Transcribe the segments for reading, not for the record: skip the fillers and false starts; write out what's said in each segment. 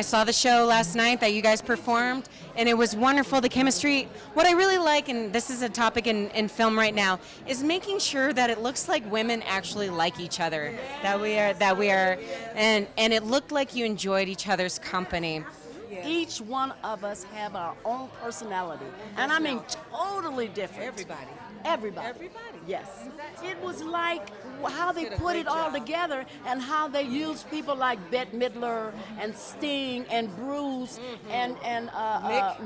I saw the show last night that you guys performed, and it was wonderful, the chemistry. What I really like, and this is a topic in film right now, is making sure that it looks like women actually like each other, that we are, and it looked like you enjoyed each other's company. Each one of us have our own personality, and I mean totally different. Everybody. Yes. It was like how they put it all together and how they used people like Bette Midler and Sting and Bruce and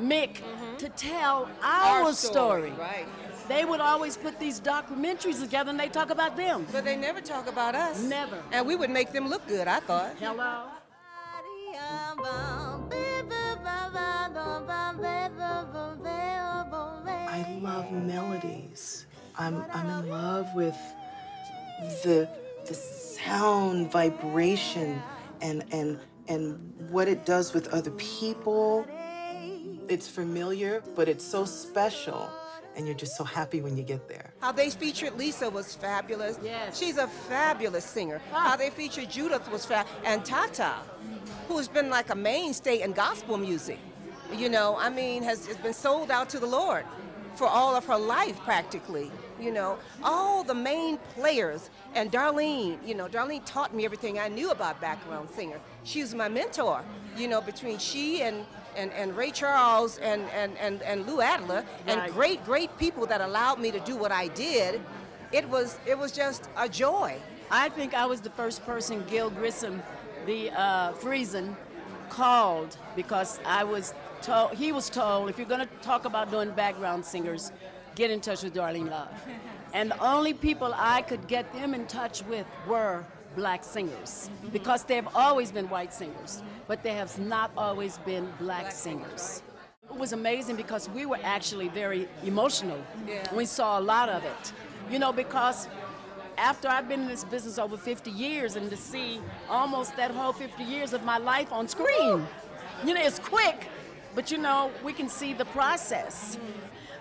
Mick to tell our story. Right. They would always put these documentaries together and they talk about them. But they never talk about us. Never. And we would make them look good, I thought. Hello. I love melodies. I'm in love with the sound, vibration, and what it does with other people. It's familiar, but it's so special, and you're just so happy when you get there. How they featured Lisa was fabulous. Yes. She's a fabulous singer. How they featured Judith was and Tata, who's been like a mainstay in gospel music. You know, I mean, has been sold out to the Lord for all of her life practically. You know, all the main players. And Darlene, you know, Darlene taught me everything I knew about background singer. She was my mentor, you know, between she and Ray Charles and Lou Adler and great people that allowed me to do what I did. It was just a joy. I think I was the first person Gil Grissom, the Friesen, called because he was told, if you're going to talk about doing background singers, get in touch with Darlene Love. And the only people I could get them in touch with were black singers, because they have always been white singers, but they have not always been black singers. It was amazing because we were actually very emotional. Yeah. We saw a lot of it, you know, because after I've been in this business over 50 years and to see almost that whole 50 years of my life on screen, you know, it's quick, but you know, we can see the process.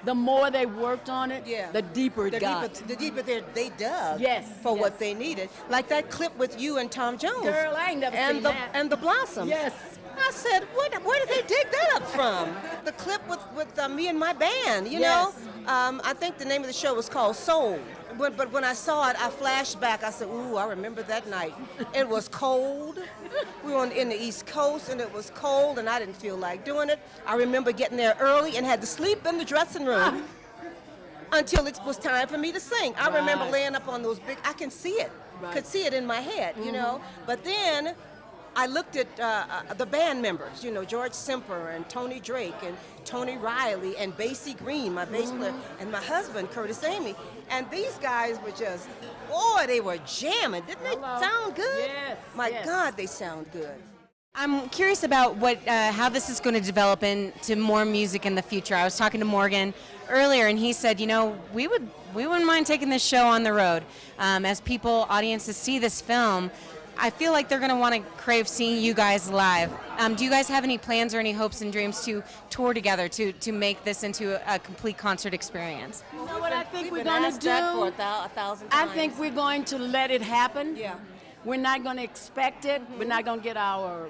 The more they worked on it, the deeper it got. The deeper they dug for what they needed. Like that clip with you and Tom Jones. Girl, I ain't never seen that. And the Blossoms. Yes. I said, where did they dig that up from? The clip with me and my band, you know? I think the name of the show was called Soul. But when I saw it, I flashed back. I said, ooh, I remember that night. It was cold. We were in the East Coast, and it was cold, and I didn't feel like doing it. I remember getting there early and had to sleep in the dressing room until it was time for me to sing. I remember laying up on those big, I can see it, could see it in my head, you know? But then I looked at the band members, you know, George Semper and Tony Drake and Tony Riley and Basie Green, my bass player, and my husband, Curtis Amy. And these guys were just, boy, they were jamming. Didn't they sound good? Yes. My God, they sound good. I'm curious about how this is going to develop into more music in the future. I was talking to Morgan earlier, and he said, you know, we wouldn't mind taking this show on the road. As audiences see this film, I feel like they're going to want to crave seeing you guys live. Do you guys have any plans or any hopes and dreams to tour together to make this into a complete concert experience? You know what I think we're going to do? For 1,000 times. I think we're going to let it happen. Yeah. We're not going to expect it. We're not going to get our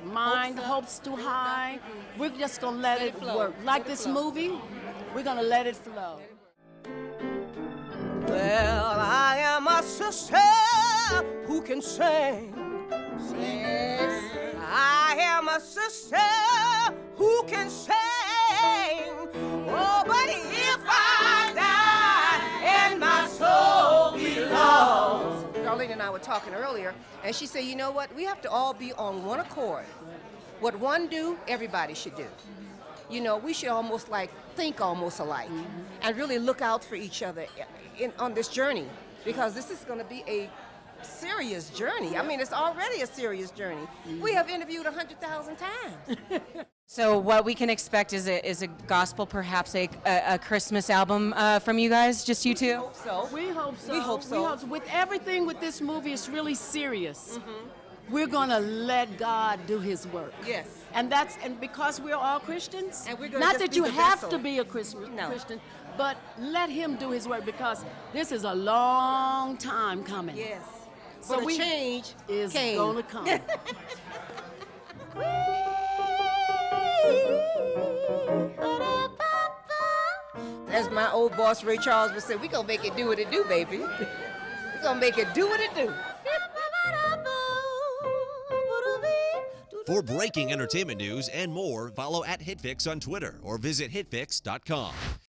hopes too high. We're just going to let it work. Like this movie, we're going to let it flow. Well, I am a sister who can sing. I am a sister who can sing. Oh, but if I die and my soul belongs. Darlene and I were talking earlier, and she said, you know what? We have to all be on one accord. What one do, everybody should do. You know, we should almost think almost alike and really look out for each other on this journey, because this is going to be a serious journey. I mean, it's already a serious journey. We have interviewed 100,000 times. So what we can expect is a gospel, perhaps a Christmas album from you guys, just you two? We hope so. We hope so. With everything with this movie, it's really serious. We're going to let God do his work. Yes. And because we're all Christians, and we're gonna not just that be you the have vessel. to be a Christian, but let him do his work, because this is a long time coming. Yes. So but the change is came. going to come. As my old boss Ray Charles would say, we gonna make it do what it do, baby. We gonna make it do what it do. For breaking entertainment news and more, follow @HitFix on Twitter or visit hitfix.com.